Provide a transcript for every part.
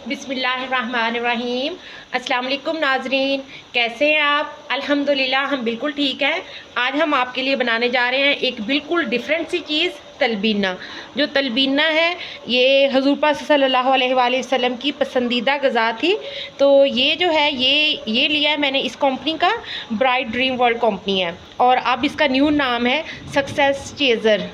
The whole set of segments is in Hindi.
बिस्मिल्लाहिर्रहमानिर्रहीम। अस्सलाम वालेकुम नाजरीन, कैसे हैं आप? अल्हम्दुलिल्लाह हम बिल्कुल ठीक हैं। आज हम आपके लिए बनाने जा रहे हैं एक बिल्कुल डिफरेंट सी चीज़, तलबीना। जो तलबीना है ये हज़ूर पाक सल्लल्लाहु अलैहि वसल्लम की पसंदीदा ग़िज़ा थी। तो ये जो है ये लिया है मैंने इस कंपनी का, ब्राइट ड्रीम वर्ल्ड कंपनी है, और अब इसका न्यू नाम है सक्सेस चेज़र।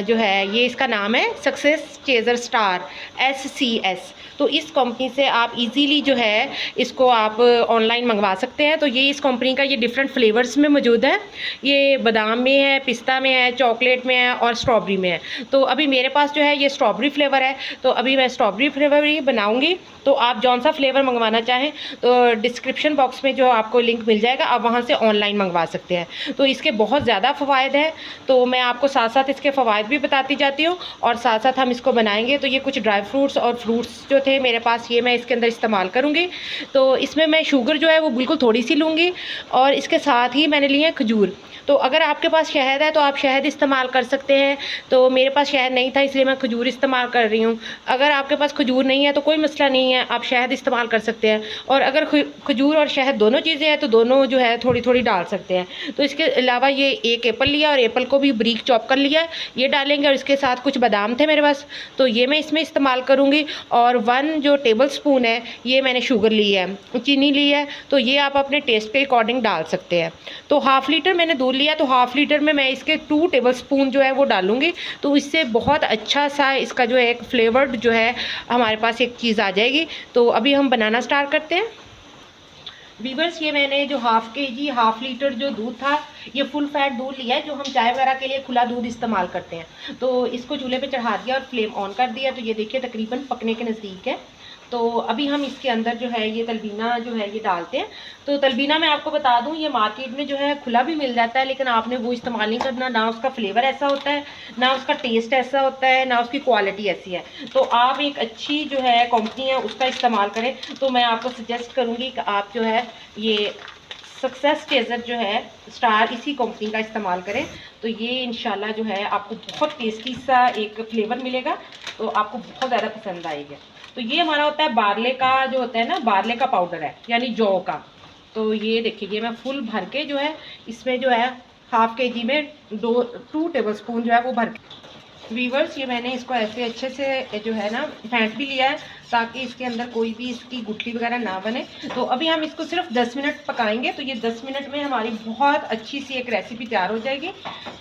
जो है ये इसका नाम है सक्सेस चेज़र स्टार SCS। तो इस कंपनी से आप इजीली जो है इसको आप ऑनलाइन मंगवा सकते हैं। तो ये इस कंपनी का ये डिफरेंट फ्लेवर्स में मौजूद है। ये बादाम में है, पिस्ता में है, चॉकलेट में है और स्ट्रॉबेरी में है। तो अभी मेरे पास जो है ये स्ट्रॉबेरी फ्लेवर है, तो अभी मैं स्ट्रॉबेरी फ्लेवर ही बनाऊँगी। तो आप जौन सा फ्लेवर मंगवाना चाहें तो डिस्क्रिप्शन बॉक्स में जो आपको लिंक मिल जाएगा, आप वहाँ से ऑनलाइन मंगवा सकते हैं। तो इसके बहुत ज़्यादा फ़वाइद हैं, तो मैं आपको साथ साथ इसके फ़वाइद भी बताती जाती हूँ और साथ साथ हम इसको बनाएंगे। तो ये कुछ ड्राई फ्रूट्स और फ्रूट्स जो थे मेरे पास, ये मैं इसके अंदर इस्तेमाल करूँगी। तो इसमें मैं शुगर जो है वो बिल्कुल थोड़ी सी लूँगी, और इसके साथ ही मैंने लिए हैं खजूर। तो अगर आपके पास शहद है तो आप शहद इस्तेमाल कर सकते हैं। तो मेरे पास शहद नहीं था, इसलिए मैं खजूर इस्तेमाल कर रही हूँ। अगर आपके पास खजूर नहीं है तो कोई मसला नहीं है, आप शहद इस्तेमाल कर सकते हैं। और अगर खजूर और शहद दोनों चीज़ें हैं तो दोनों जो है थोड़ी थोड़ी डाल सकते हैं। तो इसके अलावा ये एक एप्पल लिया और एप्पल को भी ब्रीक चॉप कर लिया है, ये डालेंगे। और इसके साथ कुछ बादाम थे मेरे पास, तो ये मैं इसमें इस्तेमाल करूँगी। और 1 जो टेबल स्पून है ये मैंने शुगर ली है, चीनी ली है। तो ये आप अपने टेस्ट के अकॉर्डिंग डाल सकते हैं। तो हाफ़ लीटर मैंने दूध लिया, तो हाफ़ लीटर में मैं इसके 2 टेबल स्पून जो है वो डालूँगी। तो इससे बहुत अच्छा सा इसका जो है एक फ्लेवर्ड जो है हमारे पास एक चीज़ आ जाएगी। तो अभी हम बनाना स्टार्ट करते हैं। वीवर्स, ये मैंने जो हाफ़ लीटर जो दूध था, ये फुल फैट दूध लिया है, जो हम चाय वगैरह के लिए खुला दूध इस्तेमाल करते हैं। तो इसको चूल्हे पे चढ़ा दिया और फ्लेम ऑन कर दिया। तो ये देखिए तकरीबन पकने के नज़दीक है। तो अभी हम इसके अंदर जो है ये तलबीना जो है ये डालते हैं। तो तलबीना मैं आपको बता दूं, ये मार्केट में जो है खुला भी मिल जाता है, लेकिन आपने वो इस्तेमाल नहीं करना। ना उसका फ्लेवर ऐसा होता है, ना उसका टेस्ट ऐसा होता है, ना उसकी क्वालिटी ऐसी है। तो आप एक अच्छी जो है कंपनी है उसका इस्तेमाल करें। तो मैं आपको सजेस्ट करूँगी कि आप जो है ये सक्सेस चेज़र जो है स्टार, इसी कंपनी का इस्तेमाल करें। तो ये इंशाल्लाह जो है आपको बहुत टेस्टी सा एक फ्लेवर मिलेगा, तो आपको बहुत ज़्यादा पसंद आएगा। तो ये हमारा होता है बारले का, जो होता है ना बारले का पाउडर है, यानी जौ का। तो ये देखिए ये मैं फुल भर के जो है इसमें जो है हाफ़ केजी में 2 टेबल स्पून जो है वो भर के। वीवर्स, ये मैंने इसको ऐसे अच्छे से जो है ना फेंट भी लिया है, ताकि इसके अंदर कोई भी इसकी गुठली वगैरह ना बने। तो अभी हम इसको सिर्फ 10 मिनट पकाएंगे। तो ये 10 मिनट में हमारी बहुत अच्छी सी एक रेसिपी तैयार हो जाएगी।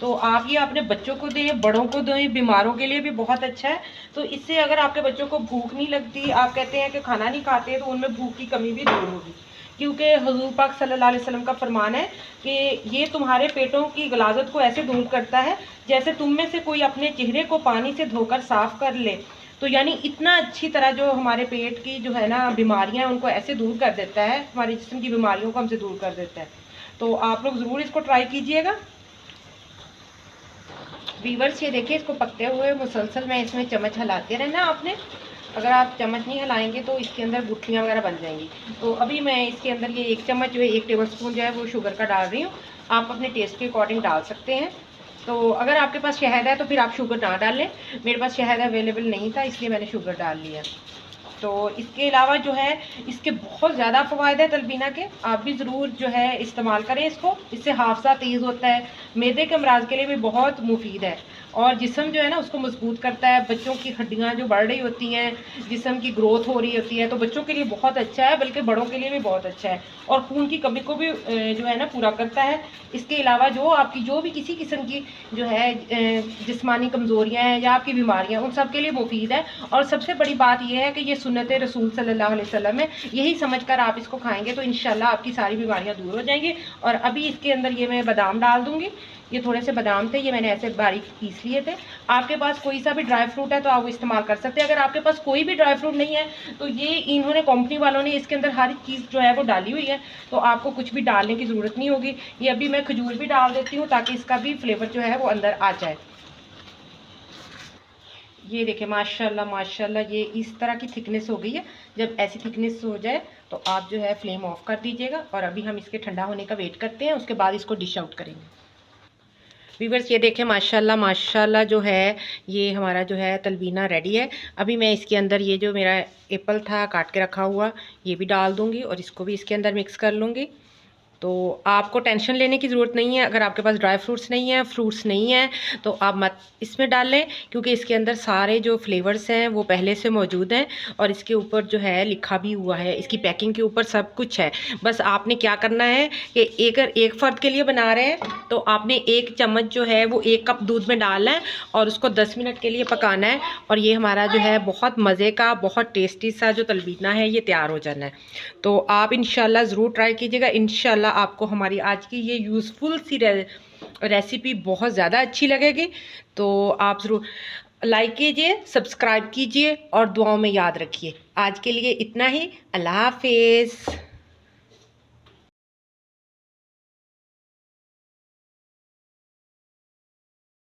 तो आप ये अपने बच्चों को दें, बड़ों को दें, बीमारों के लिए भी बहुत अच्छा है। तो इससे अगर आपके बच्चों को भूख नहीं लगती, आप कहते हैं कि खाना नहीं खाते, तो उनमें भूख की कमी भी दूर होगी। क्योंकि हुज़ूर पाक सल्लल्लाहु अलैहि वसल्लम का फरमान है कि ये तुम्हारे पेटों की गलाजत को ऐसे दूर करता है जैसे तुम में से कोई अपने चेहरे को पानी से धोकर साफ कर ले। तो यानी इतना अच्छी तरह जो हमारे पेट की जो है ना बीमारियां हैं उनको ऐसे दूर कर देता है, हमारे जिस्म की बीमारियों को हमसे दूर कर देता है। तो आप लोग ज़रूर इसको ट्राई कीजिएगा। वीवर्स, ये देखिए इसको पकते हुए मुसलसल मैं इसमें चम्मच हिलाते रहना आपने। अगर आप चम्मच नहीं हिलाएंगे तो इसके अंदर गुठलियाँ वगैरह बन जाएंगी। तो अभी मैं इसके अंदर ये 1 चम्मच जो है 1 टेबल स्पून जो है वो शुगर का डाल रही हूँ। आप अपने टेस्ट के अकॉर्डिंग डाल सकते हैं। तो अगर आपके पास शहद है तो फिर आप शुगर ना डालें। मेरे पास शहद अवेलेबल नहीं था, इसलिए मैंने शुगर डाल लिया। तो इसके अलावा जो है इसके बहुत ज़्यादा फ़वाइद है तलबीना के, आप भी ज़रूर जो है इस्तेमाल करें इसको। इससे हाफजा तेज़ होता है, मैदे के अमराज के लिए भी बहुत मुफीद है, और जिस्म जो है ना उसको मजबूत करता है। बच्चों की हड्डियाँ जो बढ़ रही होती हैं, जिस्म की ग्रोथ हो रही होती है, तो बच्चों के लिए बहुत अच्छा है, बल्कि बड़ों के लिए भी बहुत अच्छा है। और खून की कमी को भी जो है ना पूरा करता है। इसके अलावा जो आपकी जो भी किसी किस्म की जो है जिस्मानी कमज़ोरियाँ हैं या आपकी बीमारियाँ, उन सब के लिए मुफीद है। और सबसे बड़ी बात यह है कि ये सुन्नत रसूल सल्लल्लाहु अलैहि वसल्लम है। यही समझकर आप इसको खाएंगे तो इंशाल्लाह आपकी सारी बीमारियां दूर हो जाएंगी। और अभी इसके अंदर ये मैं बादाम डाल दूंगी। ये थोड़े से बादाम थे, ये मैंने ऐसे बारीक पीस लिए थे। आपके पास कोई सा भी ड्राई फ्रूट है तो आप वो इस्तेमाल कर सकते हैं। अगर आपके पास कोई भी ड्राई फ्रूट नहीं है तो ये इन्होंने कंपनी वालों ने इसके अंदर हर चीज़ जो है वो डाली हुई है, तो आपको कुछ भी डालने की ज़रूरत नहीं होगी। ये अभी मैं खजूर भी डाल देती हूँ ताकि इसका भी फ्लेवर जो है वो अंदर आ जाए। ये देखिए माशाल्लाह माशाल्लाह, ये इस तरह की थिकनेस हो गई है। जब ऐसी थिकनेस हो जाए तो आप जो है फ्लेम ऑफ कर दीजिएगा। और अभी हम इसके ठंडा होने का वेट करते हैं, उसके बाद इसको डिश आउट करेंगे। व्यूअर्स ये देखें माशाल्लाह माशाल्लाह जो है ये हमारा जो है तलबीना रेडी है। अभी मैं इसके अंदर ये जो मेरा एप्पल था काट के रखा हुआ ये भी डाल दूँगी और इसको भी इसके अंदर मिक्स कर लूँगी। तो आपको टेंशन लेने की ज़रूरत नहीं है। अगर आपके पास ड्राई फ्रूट्स नहीं है, फ्रूट्स नहीं है, तो आप मत इसमें डाल लें, क्योंकि इसके अंदर सारे जो फ्लेवर्स हैं वो पहले से मौजूद हैं और इसके ऊपर जो है लिखा भी हुआ है, इसकी पैकिंग के ऊपर सब कुछ है। बस आपने क्या करना है कि एक फ़र्द के लिए बना रहे हैं तो आपने 1 चम्मच जो है वो 1 कप दूध में डालना है और उसको 10 मिनट के लिए पकाना है और ये हमारा जो है बहुत मज़े का, बहुत टेस्टी सा जो तलबीना है ये तैयार हो जाना है। तो आप इंशाल्लाह ज़रूर ट्राई कीजिएगा। इंशाल्लाह आपको हमारी आज की ये यूज़फुल सी रेसिपी बहुत ज़्यादा अच्छी लगेगी। तो आप ज़रूर लाइक कीजिए, सब्सक्राइब कीजिए और दुआओं में याद रखिए। आज के लिए इतना ही। अल्लाह हाफ़िज़।